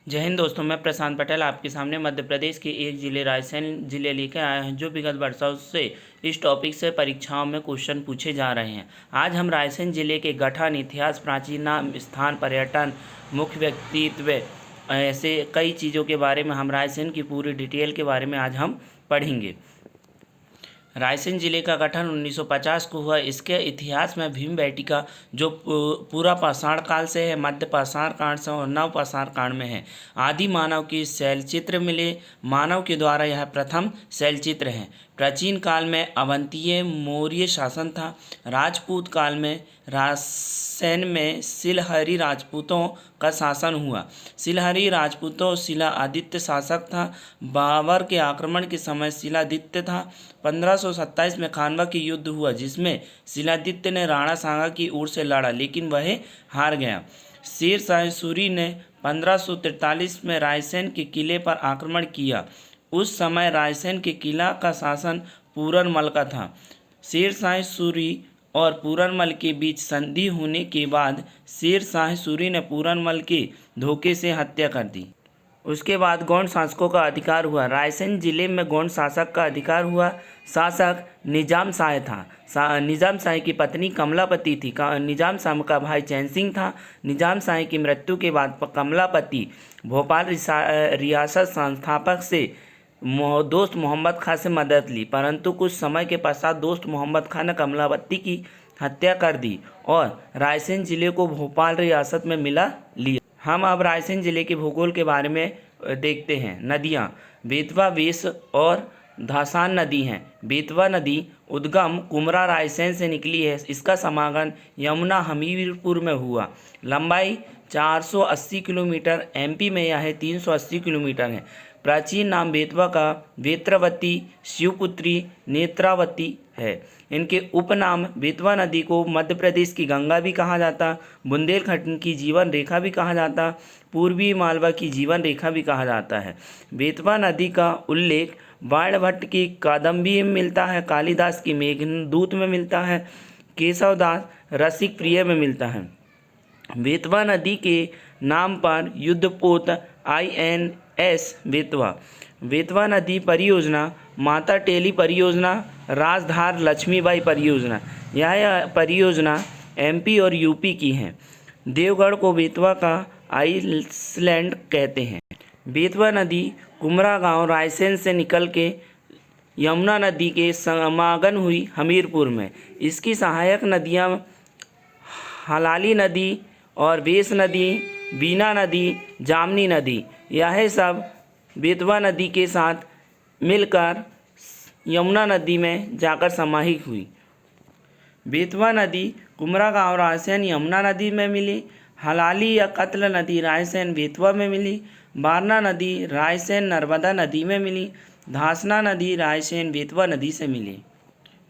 जय हिंद दोस्तों, मैं प्रशांत पटेल आपके सामने मध्य प्रदेश के एक ज़िले रायसेन ज़िले लेकर आए हैं जो विगत वर्षों से इस टॉपिक से परीक्षाओं में क्वेश्चन पूछे जा रहे हैं। आज हम रायसेन ज़िले के गठन, इतिहास, प्राचीन नाम, स्थान, पर्यटन, मुख्य व्यक्तित्व, ऐसे कई चीज़ों के बारे में हम रायसेन की पूरी डिटेल के बारे में आज हम पढ़ेंगे। रायसेन जिले का गठन 1950 को हुआ। इसके इतिहास में भीमबेटका जो पूरा पाषाण काल से है, मध्य पाषाण काल से और नव पाषाण काल में है। आदि मानव की शैलचित्र मिले। मानव के द्वारा यह प्रथम शैलचित्र है। प्राचीन काल में अवंतीय मौर्य शासन था। राजपूत काल में रायसेन में सिलहरी राजपूतों का शासन हुआ। सिलहरी राजपूतों शिला आदित्य शासक था। बाबर के आक्रमण के समय शिलादित्य था। 1527 में खानवा की युद्ध हुआ जिसमें शिलादित्य ने राणा सांगा की ओर से लड़ा लेकिन वह हार गया। शेर शाह सूरी ने 1543 में रायसेन के किले पर आक्रमण किया। उस समय रायसेन के किला का शासन पूरनमल का था। शेर शाह सूरी और पूरनमल के बीच संधि होने के बाद शेर शाह सूरी ने पूरनमल के धोखे से हत्या कर दी। उसके बाद गौंड शासकों का अधिकार हुआ। रायसेन जिले में गौंड शासक का अधिकार हुआ। शासक निजाम शाह था। निजाम शाह की पत्नी कमलापति थी। निजाम शाह का भाई चैन सिंह था। निजाम शाह की मृत्यु के बाद कमलापति भोपाल रियासत संस्थापक से दोस्त मोहम्मद खां से मदद ली, परंतु कुछ समय के पश्चात दोस्त मोहम्मद खां ने कमलापति की हत्या कर दी और रायसेन जिले को भोपाल रियासत में मिला लिया। हम अब रायसेन जिले के भूगोल के बारे में देखते हैं। नदियाँ बेतवा, वेस और धासान नदी हैं। बेतवा नदी उद्गम कुमरा रायसेन से निकली है। इसका समागम यमुना हमीरपुर में हुआ। लंबाई 480 किलोमीटर, एमपी में यह 380 किलोमीटर है। प्राचीन नाम बेतवा का वेत्रवती, शिवपुत्री, नेत्रावती है। इनके उपनाम बेतवा नदी को मध्य प्रदेश की गंगा भी कहा जाता, बुंदेलखंड की जीवन रेखा भी कहा जाता, पूर्वी मालवा की जीवन रेखा भी कहा जाता है। बेतवा नदी का उल्लेख बाणभट्ट की कादम्बी में मिलता है, कालिदास की मेघदूत में मिलता है, केशवदास रसिक प्रिय में मिलता है। बेतवा नदी के नाम पर युद्धपोत INS बेतवा, बेतवा नदी परियोजना, माता टेली परियोजना, राजधार लक्ष्मीबाई परियोजना, यह परियोजना MP और UP की है। देवगढ़ को बेतवा का आइसलैंड कहते हैं। बेतवा नदी कुमरा गांव रायसेन से निकल के यमुना नदी के समागम हुई हमीरपुर में। इसकी सहायक नदियां हलाली नदी और वेस नदी, बीना नदी, जामनी नदी, यह सब बेतवा नदी के साथ मिलकर यमुना नदी में जाकर समाहित हुई। बेतवा नदी कुमरा गांव रायसेन यमुना नदी में मिली। हलाली या कत्ल नदी रायसेन बेतवा में मिली। बारना नदी रायसेन नर्मदा नदी में मिली। धासना नदी रायसेन बेतवा नदी से मिली।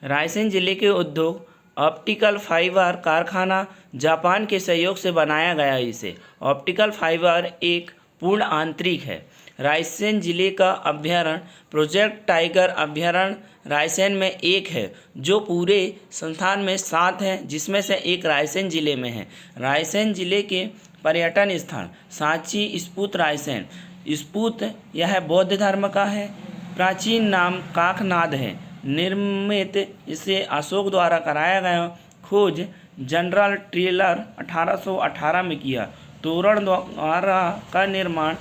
रायसेन जिले के उद्योग ऑप्टिकल फाइबर कारखाना जापान के सहयोग से बनाया गया। इसे ऑप्टिकल फाइबर एक पूर्ण आंतरिक है। रायसेन जिले का अभ्यारण्य प्रोजेक्ट टाइगर अभ्यारण्य रायसेन में एक है जो पूरे संस्थान में 7 हैं, जिसमें से एक रायसेन जिले में है। रायसेन जिले के पर्यटन स्थान सांची स्फूत रायसेन स्फूत, यह बौद्ध धर्म का है। प्राचीन नाम काकनाद है। निर्मित इसे अशोक द्वारा कराया गया। खोज जनरल ट्रेलर 1818 में किया। तोरण द्वारा का निर्माण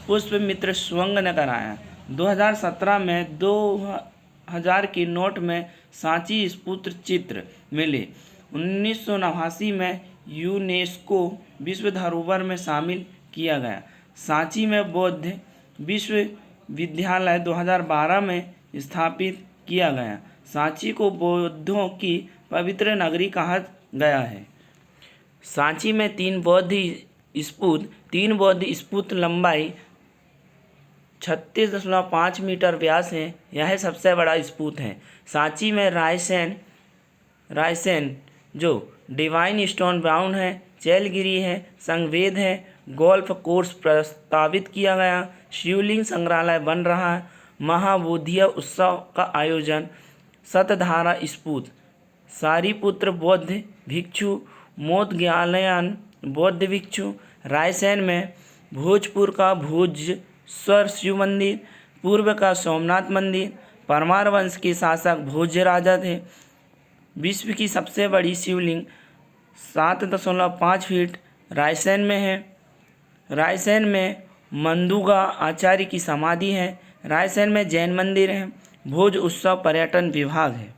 पुष्पमित्र सुवंग ने कराया। 2017 में 2000 के नोट में सांची स्फूत चित्र मिले। 1989 में यूनेस्को विश्व धरोहर में शामिल किया गया। सांची में बौद्ध विश्वविद्यालय 2012 में स्थापित किया गया। सांची को बौद्धों की पवित्र नगरी कहा गया है। सांची में 3 बौद्ध स्तूप लंबाई 36.5 मीटर व्यास है। यह सबसे बड़ा स्तूप है। सांची में रायसेन जो डिवाइन स्टोन ब्राउन है, चैलगिरी है, संगवेद है, गोल्फ कोर्स प्रस्तावित किया गया। शिवलिंग संग्रहालय बन रहा है। महाबोधिया उत्सव का आयोजन। सतधारा स्तूप, सारिपुत्र बौद्ध भिक्षु, मोदग्लायन बौद्ध भिक्षु। रायसेन में भोजपुर का भोजेश्वर शिव मंदिर, पूर्व का सोमनाथ मंदिर। परमार वंश के शासक भोज्य राजा थे। विश्व की सबसे बड़ी शिवलिंग 7.5 फीट रायसेन में है। रायसेन में मंदुगा आचार्य की समाधि है। रायसेन में जैन मंदिर है। भोज उत्सव पर्यटन विभाग है।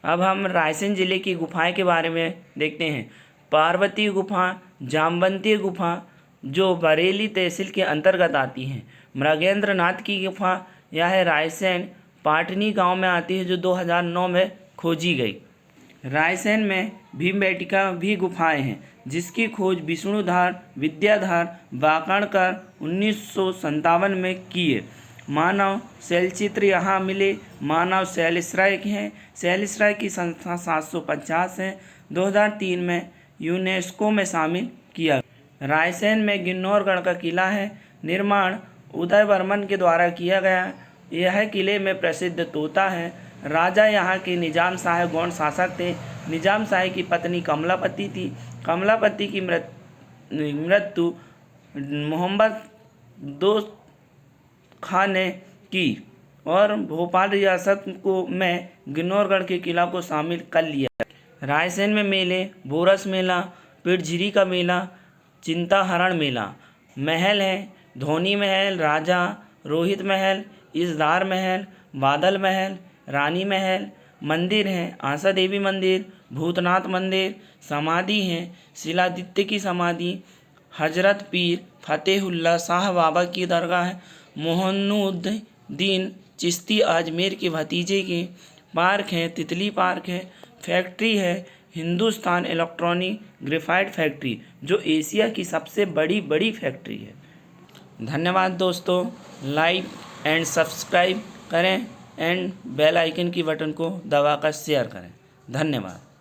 अब हम रायसेन जिले की गुफाएं के बारे में देखते हैं। पार्वती गुफा, जामवंती गुफा जो बरेली तहसील के अंतर्गत आती हैं। मृगेंद्र नाथ की गुफा, यह रायसेन पाटनी गांव में आती है, जो 2009 में खोजी गई। रायसेन में भीमबेटका भी गुफाएं हैं, जिसकी खोज विष्णुधार विद्याधार बाकणकर 1957 में किए। मानव शैलचित्र यहाँ मिले। मानव शैलश्राय हैं। शैलश्राय की संख्या 750 है। 2003 में यूनेस्को में शामिल किया। रायसेन में गिन्नौरगढ़ का किला है। निर्माण उदय वर्मन के द्वारा किया गया। यह किले में प्रसिद्ध तोता है। राजा यहाँ के निजाम शाह गौड़ शासक थे। निजाम शाह की पत्नी कमलापति थी। कमलापति की मृत्यु मोहम्मद दोस्त खान ने की और भोपाल रियासत को में गिन्नौरगढ़ के किला को शामिल कर लिया। रायसेन में मेले, बोरस मेला, पिरझिरी का मेला, चिंताहरण मेला। महल हैं, धोनी महल, राजा रोहित महल, इजदार महल, बादल महल, रानी महल। मंदिर हैं, आशा देवी मंदिर, भूतनाथ मंदिर। समाधि हैं, शिलादित्य की समाधि, हजरत पीर फतेहुल्ला शाह बाबा की दरगाह है, मोहनुद्दीन चिश्ती अजमेर के भतीजे के। पार्क है, तितली पार्क है। फैक्ट्री है, हिंदुस्तान इलेक्ट्रॉनिक ग्रेफाइट फैक्ट्री, जो एशिया की सबसे बड़ी फैक्ट्री है। धन्यवाद दोस्तों। लाइक एंड सब्सक्राइब करें एंड बेल आइकन की बटन को दबाकर शेयर करें। धन्यवाद।